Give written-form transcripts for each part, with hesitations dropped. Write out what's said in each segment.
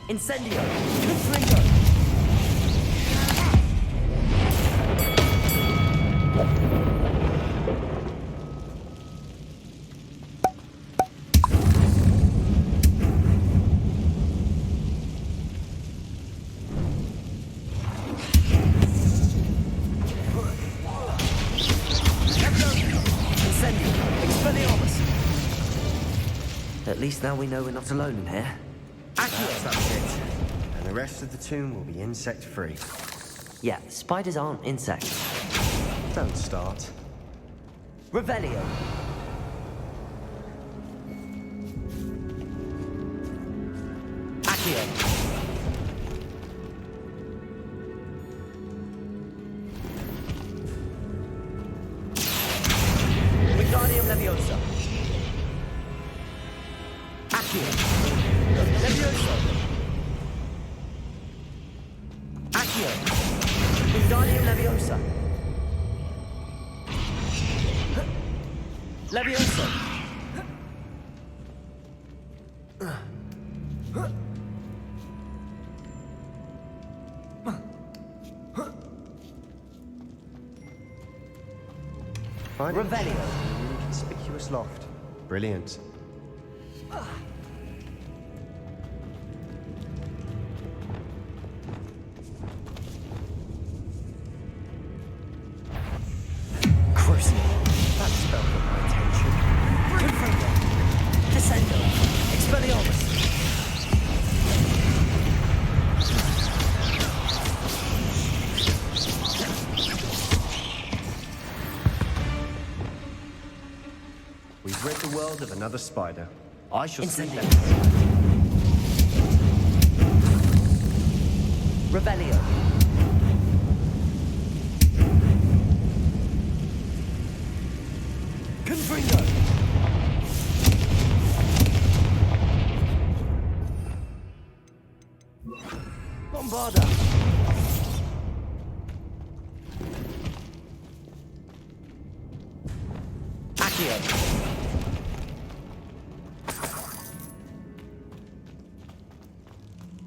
Incendio! Confringo! At least now we know we're not alone in here. That's it. And the rest of the tomb will be insect-free. Yeah, spiders aren't insects. Don't start. Revelio. Accio. Wingardium Leviosa. Accio. Leviosa. Accio. Wingardium Leviosa. Leviosa. Revelio. Conspicuous loft. Brilliant. Crucible. That spell got my attention. Confringo. Descendo. Expelliarmus. We've rid the world of another spider. I shall sleep Incendio. better. Revelio. Confringo. Bombarda. Accio.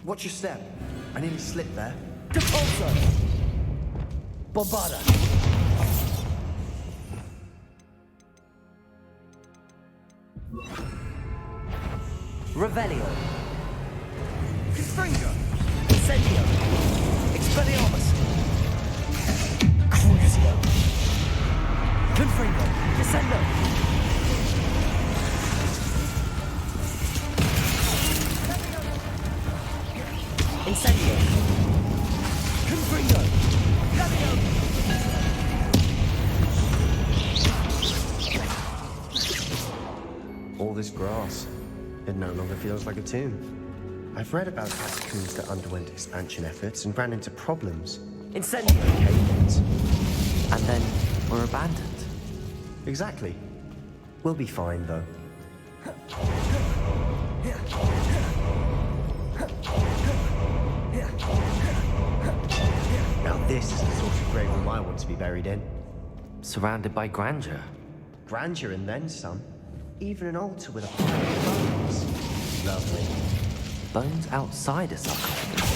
Watch your step. I nearly slipped there. Depulso. Bombarda. Revelio. Confringo! Incendio. Expelliarmus. Crucio. Confringo. Descendo. Incendio. Confringo. Levio. All this grass. It no longer feels like a tomb. I've read about catacombs that underwent expansion efforts and ran into problems. Incendio. Cave-ins. And then were abandoned. Exactly. We'll be fine, though. Now this is the sort of grave room I want to be buried in. Surrounded by grandeur. Grandeur and then some. Even an altar with a pile of bones. Lovely. Bones outside a sarcophagus.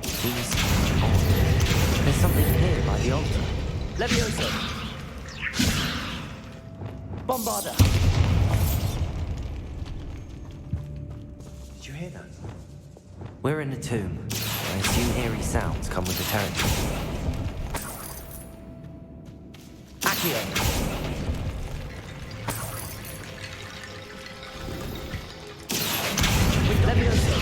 Seems odd. There's something here by the altar. Levioso. Bombarda. Did you hear that? We're in a tomb. I assume eerie sounds come with the territory. Accio. Levioso.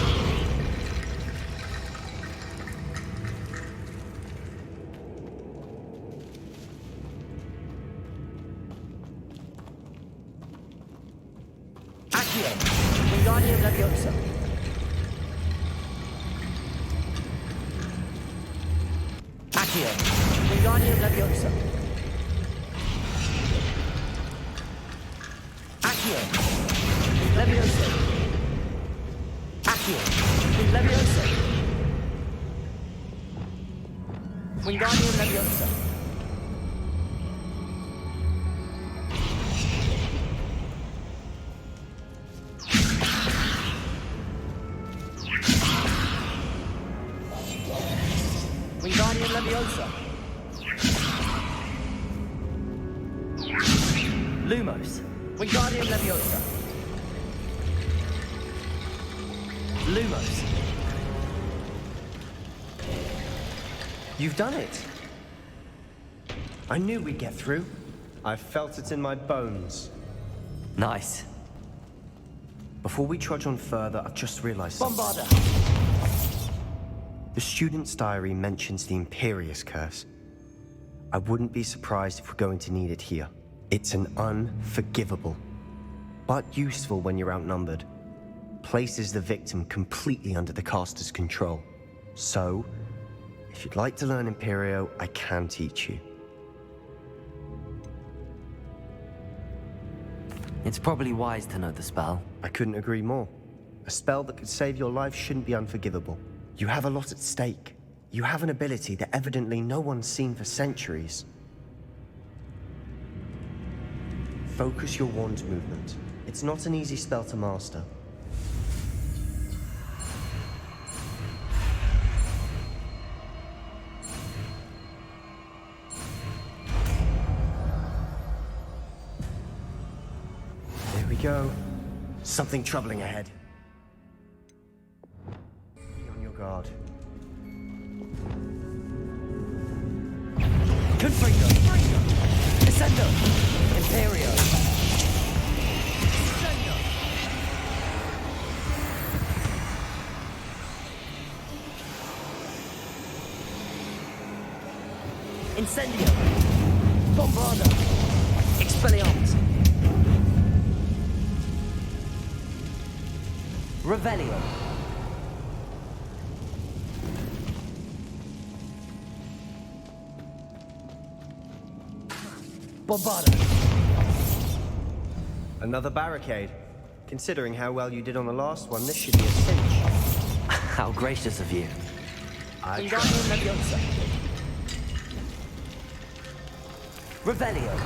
Accio. Wingardium Leviosa. Accio. Wingardium Leviosa. Accio. Leviosa. Accio. Leviosa. Wingardium Leviosa. Wingardium Leviosa. Lumos. Wingardium Leviosa. Lumos. You've done it. I knew we'd get through. I felt it in my bones. Nice. Before we trudge on further, I've just realized something. Bombarda. The student's diary mentions the Imperious curse. I wouldn't be surprised if we're going to need it here. It's an unforgivable, but useful when you're outnumbered. Places the victim completely under the caster's control. So, if you'd like to learn Imperio, I can teach you. It's probably wise to know the spell. I couldn't agree more. A spell that could save your life shouldn't be unforgivable. You have a lot at stake. You have an ability that evidently no one's seen for centuries. Focus your wand movement. It's not an easy spell to master. There we go. Something troubling ahead. Be on your guard. Confringo. Descendo. Imperio. Descendo. Incendio. Bombarda. Expelliarmus. Revelio. Bombarda. Another barricade. Considering how well you did on the last one, this should be a cinch. How gracious of you. I Wingardium Leviosa. Revelio.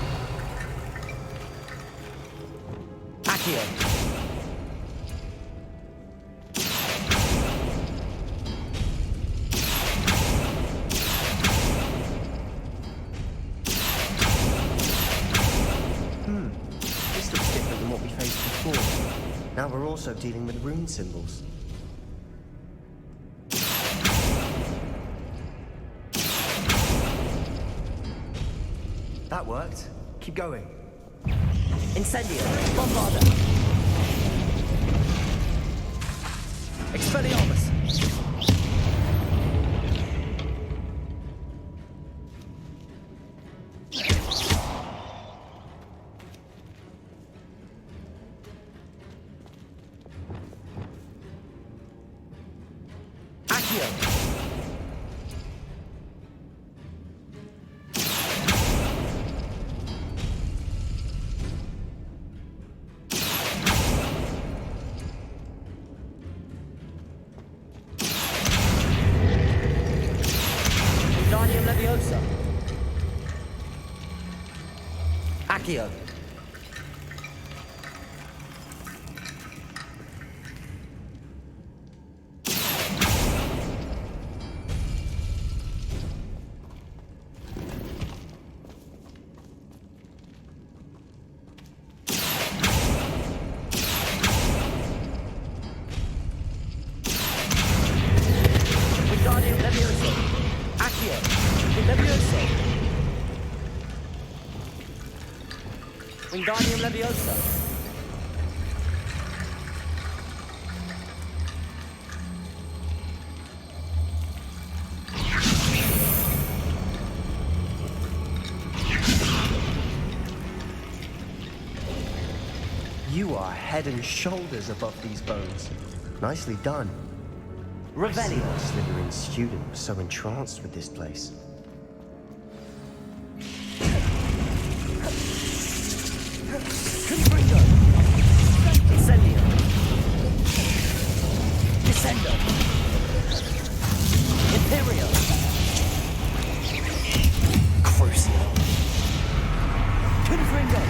Accio. This looks different than what we faced before. Now we're also dealing with rune symbols. That worked. Keep going. Incendio. Bombarda. Expelliarmus. Accio. Wingardium Leviosa. Accio. Wingardium Leviosa. Accio. Leviosa. Wingardium Leviosa. You are head and shoulders above these bones. Nicely done. Revelio. The Slytherin student was so entranced with this place. Confringo. Incendio. Descendo. Imperio. Crucio. Confringo.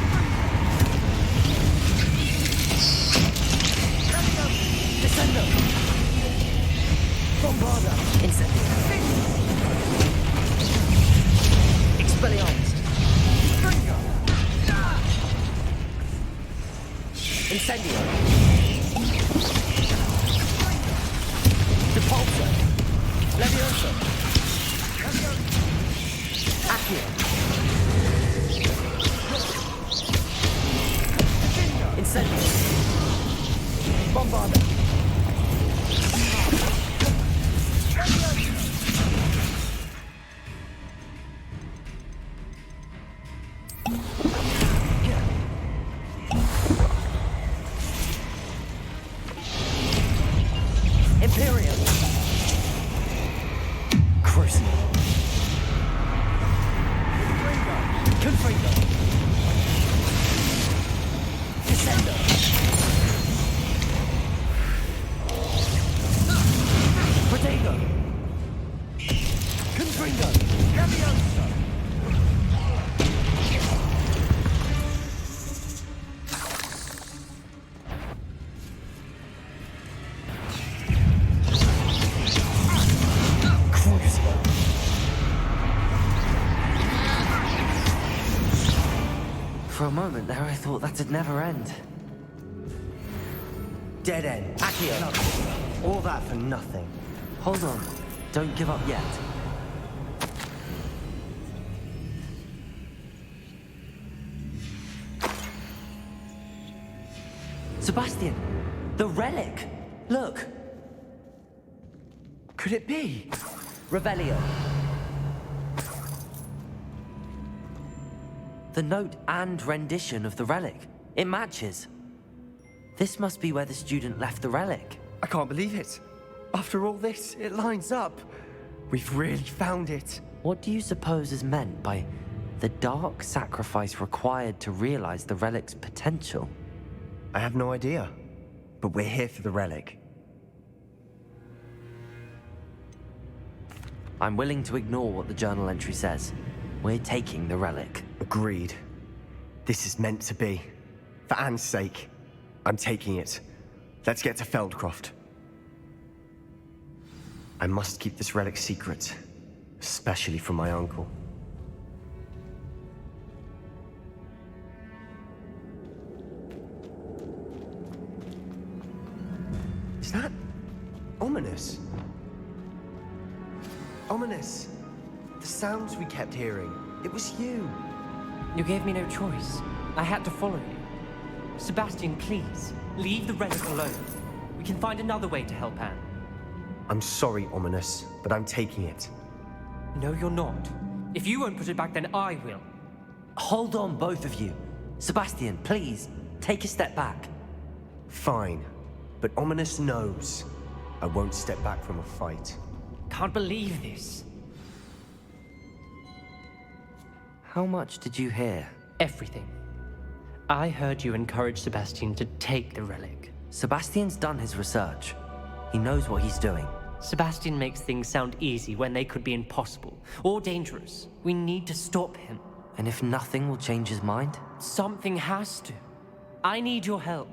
Descendo. Bombarda. Incendio. Expelliarmus! Incendio! Depulso! Levioso! Accio! Incendio! Bombarda! IMPERIO! Crucible! Confringo! Descendo! Protego! Confringo! Levioso! For a moment there, I thought that'd never end. Dead end. Accio! All that for nothing. Hold on. Don't give up yet. Sebastian! The relic! Look! Could it be? Revelio. The note and rendition of the relic. It matches. This must be where the student left the relic. I can't believe it. After all this, it lines up. We've really found it. What do you suppose is meant by the dark sacrifice required to realize the relic's potential? I have no idea. But we're here for the relic. I'm willing to ignore what the journal entry says. We're taking the relic. Agreed. This is meant to be. For Anne's sake, I'm taking it. Let's get to Feldcroft. I must keep this relic secret, especially from my uncle. Is that ominous? Ominous. The sounds we kept hearing. It was you. You gave me no choice. I had to follow you. Sebastian, please, leave the relic alone. We can find another way to help Anne. I'm sorry, Ominous, but I'm taking it. No, you're not. If you won't put it back, then I will. Hold on, both of you. Sebastian, please, take a step back. Fine, but Ominous knows I won't step back from a fight. Can't believe this. How much did you hear? Everything. I heard you encourage Sebastian to take the relic. Sebastian's done his research. He knows what he's doing. Sebastian makes things sound easy when they could be impossible or dangerous. We need to stop him. And if nothing will change his mind? Something has to. I need your help.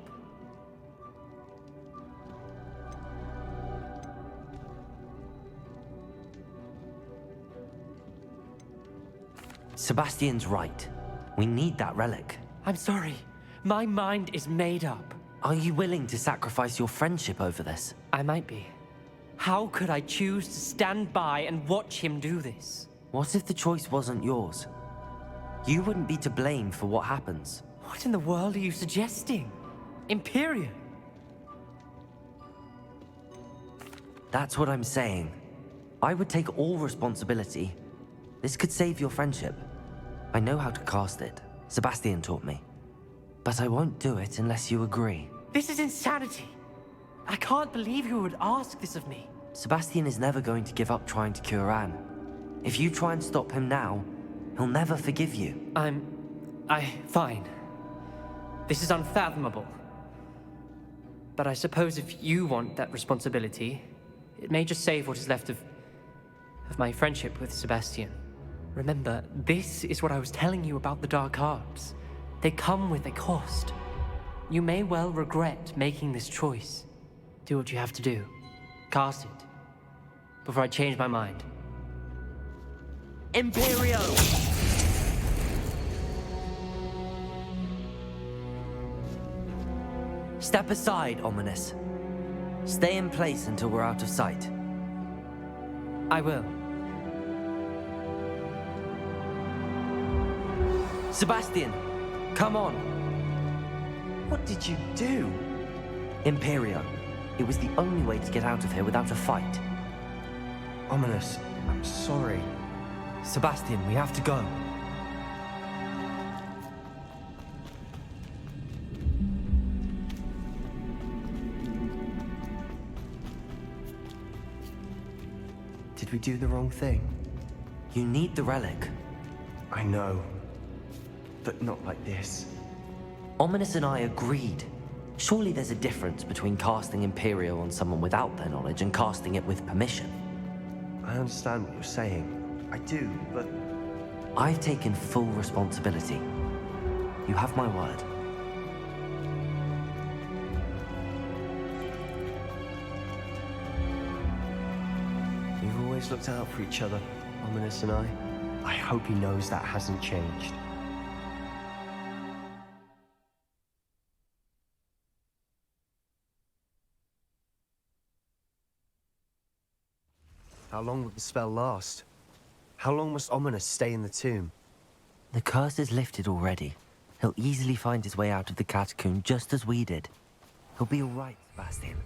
Sebastian's right. We need that relic. I'm sorry. My mind is made up. Are you willing to sacrifice your friendship over this? I might be. How could I choose to stand by and watch him do this? What if the choice wasn't yours? You wouldn't be to blame for what happens. What in the world are you suggesting? IMPERIO? That's what I'm saying. I would take all responsibility. This could save your friendship. I know how to cast it. Sebastian taught me. But I won't do it unless you agree. This is insanity. I can't believe you would ask this of me. Sebastian is never going to give up trying to cure Anne. If you try and stop him now, he'll never forgive you. Fine. This is unfathomable. But I suppose if you want that responsibility, it may just save what is left of my friendship with Sebastian. Remember, this is what I was telling you about the dark arts. They come with a cost. You may well regret making this choice. Do what you have to do. Cast it. Before I change my mind. IMPERIO! Step aside, Ominous. Stay in place until we're out of sight. I will. Sebastian, come on. What did you do? Imperio. It was the only way to get out of here without a fight. Ominous, I'm sorry. Sebastian, we have to go. Did we do the wrong thing? You need the relic. I know. But not like this. Ominous and I agreed. Surely there's a difference between casting Imperio on someone without their knowledge and casting it with permission. I understand what you're saying. I do, but... I've taken full responsibility. You have my word. We've always looked out for each other, Ominous and I. I hope he knows that hasn't changed. How long will the spell last? How long must Ominous stay in the tomb? The curse is lifted already. He'll easily find his way out of the catacomb just as we did. He'll be all right, Sebastian.